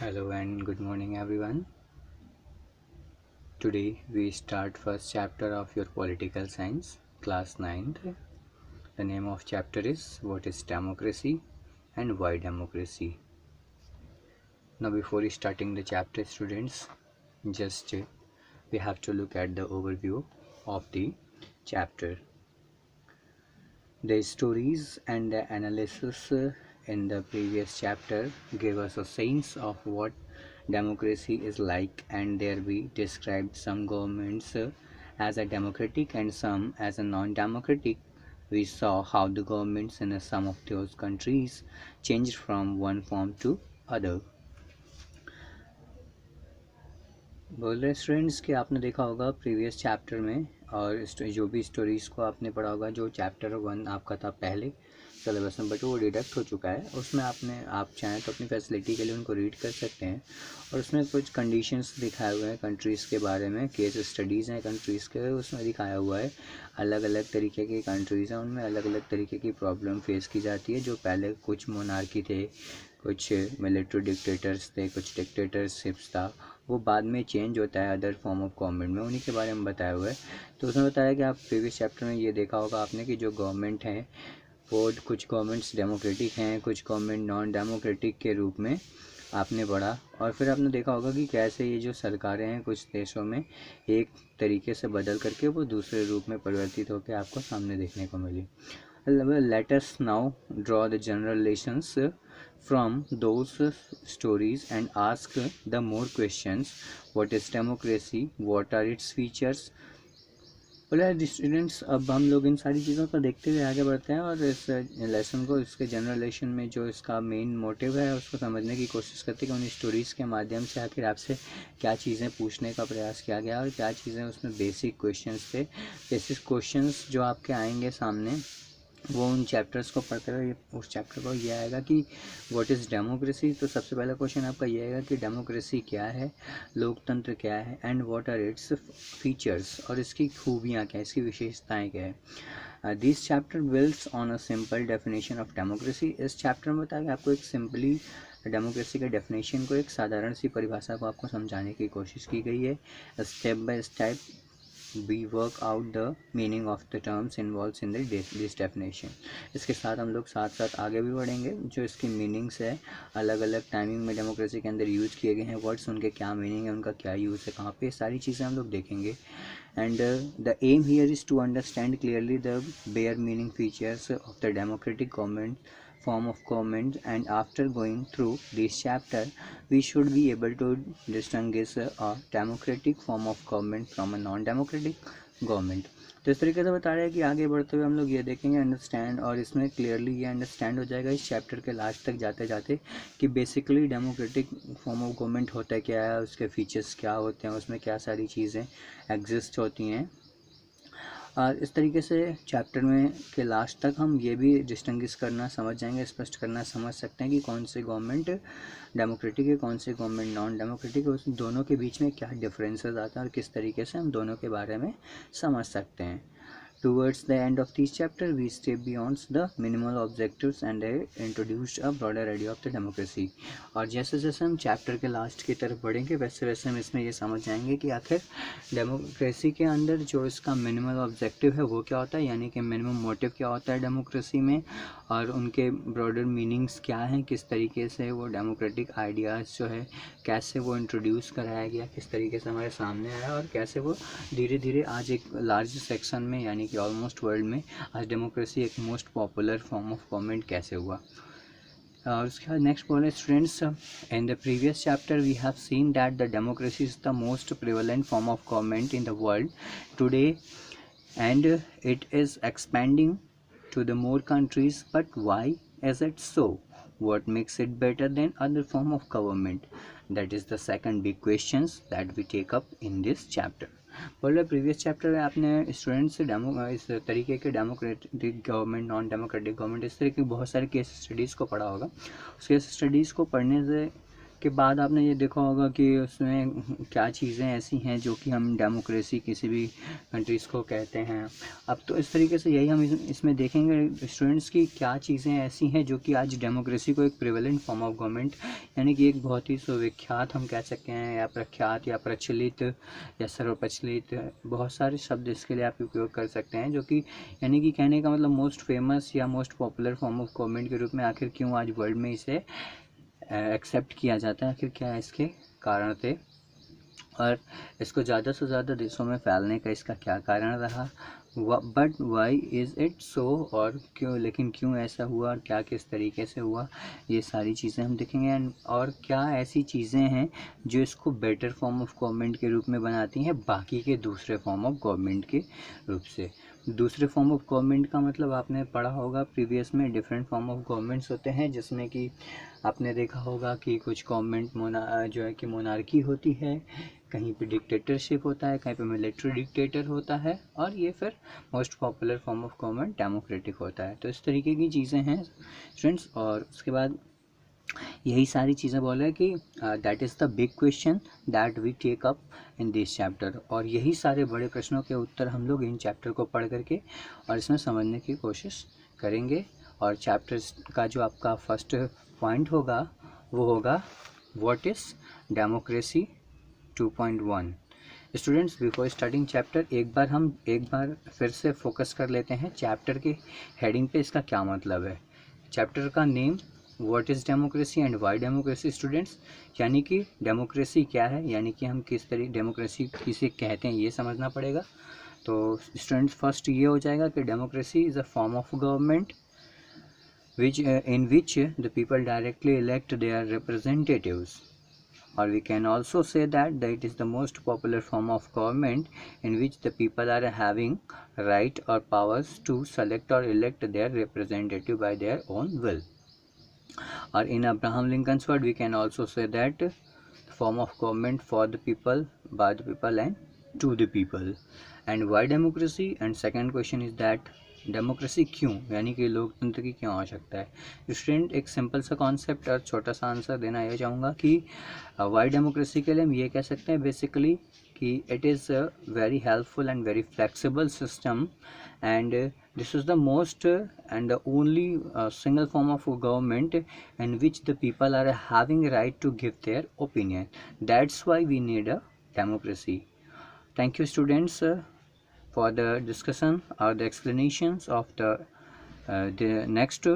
Hello and good morning everyone. Today we start first chapter of your political science class 9th. The name of chapter is what is democracy and why democracy. Now before starting the chapter students, just we have to look at the overview of the chapter. The stories and the analysis in the previous chapter gave us a sense of what democracy is like, and there we described some governments as a democratic and some as a non-democratic. We saw how the governments in some of those countries changed from one form to other. बोल रहे students कि आपने देखा होगा previous chapter में और जो भी स्टोरीज़ को आपने पढ़ा होगा, जो चैप्टर 1 आपका था पहले सिलेबस में, बट वो डिडक्ट हो चुका है। उसमें आप चाहें तो अपनी फैसिलिटी के लिए उनको रीड कर सकते हैं, और उसमें कुछ कंडीशंस दिखाए हुए हैं कंट्रीज़ के बारे में, केस स्टडीज़ हैं कंट्रीज़ के, उसमें दिखाया हुआ है अलग अलग तरीके की कंट्रीज़ हैं, उनमें अलग अलग तरीके की प्रॉब्लम फेस की जाती है। जो पहले कुछ मोनार्की थे, कुछ मिलिट्री डिक्टेटर्स थे, कुछ डिक्टेटरशिप्स था, वो बाद में चेंज होता है अदर फॉर्म ऑफ गवर्नमेंट में, उन्हीं के बारे में बताया हुआ है। तो उसमें बताया कि आप प्रीवियस चैप्टर में ये देखा होगा आपने कि जो गवर्नमेंट हैं वो कुछ गवर्नमेंट्स डेमोक्रेटिक हैं, कुछ गवर्नमेंट नॉन डेमोक्रेटिक के रूप में आपने पढ़ा। और फिर आपने देखा होगा कि कैसे ये जो सरकारें हैं कुछ देशों में एक तरीके से बदल करके वो दूसरे रूप में परिवर्तित होकर आपको सामने देखने को मिली। Let us now draw the general lessons from those stories and ask the more questions. What is democracy? What are its features? बोले स्टूडेंट्स, अब हम लोग इन सारी चीज़ों को देखते हुए आगे बढ़ते हैं और इस लेसन को, इसके जनरल लेसन में जो इसका मेन मोटिव है उसको समझने की कोशिश करते हैं कि उन स्टोरीज़ के माध्यम से आखिर आपसे क्या चीज़ें पूछने का प्रयास किया गया और क्या चीज़ें उसमें बेसिक क्वेश्चंस थे। बेसिक क्वेश्चंस जो आपके आएंगे सामने वो उन चैप्टर्स को पढ़ते हुए उस चैप्टर को ये आएगा कि व्हाट इज़ डेमोक्रेसी। तो सबसे पहला क्वेश्चन आपका ये आएगा कि डेमोक्रेसी क्या है, लोकतंत्र क्या है, and what are its features, और इसकी खूबियाँ क्या है, इसकी विशेषताएँ क्या है। This chapter builds on a simple definition of democracy. इस चैप्टर में बताया कि आपको एक सिंपली डेमोक्रेसी के डेफिनेशन को, एक साधारण सी परिभाषा को आपको समझाने की कोशिश की गई है। Step by step we work out the meaning of the terms involved in this definition। इसके साथ हम लोग साथ साथ आगे भी बढ़ेंगे। जो इसकी मीनिंग्स है अलग अलग टाइमिंग में डेमोक्रेसी के अंदर यूज़ किए गए हैं वर्ड्स, उनके क्या मीनिंग है, उनका क्या यूज़ है, कहाँ पे, सारी चीज़ें हम लोग देखेंगे। And the aim here is to understand clearly the bare meaning features of the democratic government form of government, and after going through this chapter we should be able to distinguish a democratic form of government from a non-democratic government। तो इस तरीके से बता रहे हैं कि आगे बढ़ते हुए हम लोग ये देखेंगे अंडरस्टैंड, और इसमें क्लियरली ये अंडरस्टैंड हो जाएगा इस चैप्टर के लास्ट तक जाते जाते कि basically democratic form of government होता है क्या है, उसके फीचर्स क्या होते हैं, उसमें क्या सारी चीज़ें एग्जिस्ट होती हैं। और इस तरीके से चैप्टर में के लास्ट तक हम ये भी डिस्टिंग्विश करना समझ जाएंगे, स्पष्ट करना समझ सकते हैं कि कौन से गवर्नमेंट डेमोक्रेटिक है, कौन से गवर्नमेंट नॉन डेमोक्रेटिक है, उस दोनों के बीच में क्या डिफरेंसेस आता है और किस तरीके से हम दोनों के बारे में समझ सकते हैं। Towards the end of this chapter, we step beyond the minimal objectives and introduced a broader idea of the democracy। और जैसे जैसे हम चैप्टर के लास्ट की तरफ बढ़ेंगे वैसे वैसे हम इसमें ये समझ जाएंगे कि आखिर डेमोक्रेसी के अंदर जो इसका मिनिमल ऑब्जेक्टिव है वो क्या होता है, यानी कि मिनिमम मोटिव क्या होता है डेमोक्रेसी में, और उनके ब्रॉडर मीनिंग्स क्या हैं, किस तरीके से वो डेमोक्रेटिक आइडियाज़ जो है कैसे वो इंट्रोड्यूस कराया गया, किस तरीके से हमारे सामने आया, और कैसे वो धीरे धीरे आज एक लार्ज सेक्शन में यानी कि ऑलमोस्ट वर्ल्ड में आज डेमोक्रेसी एक most popular form of government कैसे हुआ। और उसके बाद नेक्स्ट बोले students, in the previous chapter we have seen that the democracy is the most prevalent form of government in the world today and it is expanding to the more countries, but why is it so? What makes it better than other form of government? That is the second big questions that we take up in this chapter। बोल रहे previous chapter में आपने students से इस तरीके के democratic government, non democratic government, इस तरह की बहुत सारे केस स्टडीज़ को पढ़ा होगा। उस केस स्टडीज़ को पढ़ने से के बाद आपने ये देखा होगा कि उसमें क्या चीज़ें ऐसी हैं जो कि हम डेमोक्रेसी किसी भी कंट्रीज़ को कहते हैं। अब तो इस तरीके से यही हम इसमें देखेंगे स्टूडेंट्स की क्या चीज़ें ऐसी हैं जो कि आज डेमोक्रेसी को एक प्रिवेलेंट फॉर्म ऑफ गवर्नमेंट, यानी कि एक बहुत ही सुविख्यात हम कह सकते हैं, या प्रख्यात या प्रचलित या सर्वप्रचलित, बहुत सारे शब्द इसके लिए आप उपयोग कर सकते हैं, जो कि यानी कि कहने का मतलब मोस्ट फेमस या most popular form of government के रूप में आखिर क्यों आज वर्ल्ड में इसे एक्सेप्ट किया जाता है, आखिर क्या इसके कारण थे और इसको ज़्यादा से ज़्यादा देशों में फैलने का इसका क्या कारण रहा, but why is it so, और क्यों, लेकिन क्यों ऐसा हुआ और क्या किस तरीके से हुआ, ये सारी चीज़ें हम देखेंगे। और क्या ऐसी चीज़ें हैं जो इसको बेटर फॉर्म ऑफ गवर्नमेंट के रूप में बनाती हैं बाकी के दूसरे फॉर्म ऑफ गवर्नमेंट के रूप से। दूसरे फॉर्म ऑफ गवर्नमेंट का मतलब आपने पढ़ा होगा प्रीवियस में, डिफरेंट फॉर्म ऑफ गवर्नमेंट्स होते हैं, जिसमें कि आपने देखा होगा कि कुछ गवर्नमेंट जो है कि मोनार्की होती है, कहीं पे डिक्टेटरशिप होता है, कहीं पे मिलिट्री डिक्टेटर होता है, और ये फिर most popular form of government democratic होता है। तो इस तरीके की चीज़ें हैं स्टूडेंट्स। और उसके बाद यही सारी चीज़ें बोल रहे हैं कि that is the big question that we take up in this chapter, और यही सारे बड़े प्रश्नों के उत्तर हम लोग इन चैप्टर को पढ़ करके और इसमें समझने की कोशिश करेंगे। और चैप्टर का जो आपका फर्स्ट पॉइंट होगा वो होगा what is democracy 2.1। Students, before starting chapter एक बार फिर से फोकस कर लेते हैं चैप्टर के हेडिंग पे, इसका क्या मतलब है। चैप्टर का name what is democracy and Y democracy students, यानी कि डेमोक्रेसी क्या है, यानी कि हम किस तरीके डेमोक्रेसी किसे कहते हैं ये समझना पड़ेगा। तो स्टूडेंट्स फर्स्ट ये हो जाएगा कि democracy is a form of government in which the people directly elect their representatives, or we can also say that it is the most popular form of government in which the people are having right or powers to select or elect their representative by their own will. Or in Abraham Lincoln's word, we can also say that the form of government for the people, by the people and to the people. And why democracy? And second question is that democracy क्यों, यानी कि लोकतंत्र की क्यों आवश्यकता है। Student एक simple सा कॉन्सेप्ट और छोटा सा आंसर देना ये चाहूँगा कि वाई डेमोक्रेसी के लिए हम ये कह सकते हैं बेसिकली कि it is very helpful and very flexible system, and this is the most and the only single form of government in which the people are having right to give their opinion. That's why we need a democracy. Thank you students for the discussion or the explanations of the next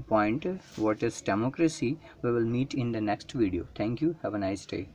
point, what is democracy. We will meet in the next video. Thank you. Have a nice day.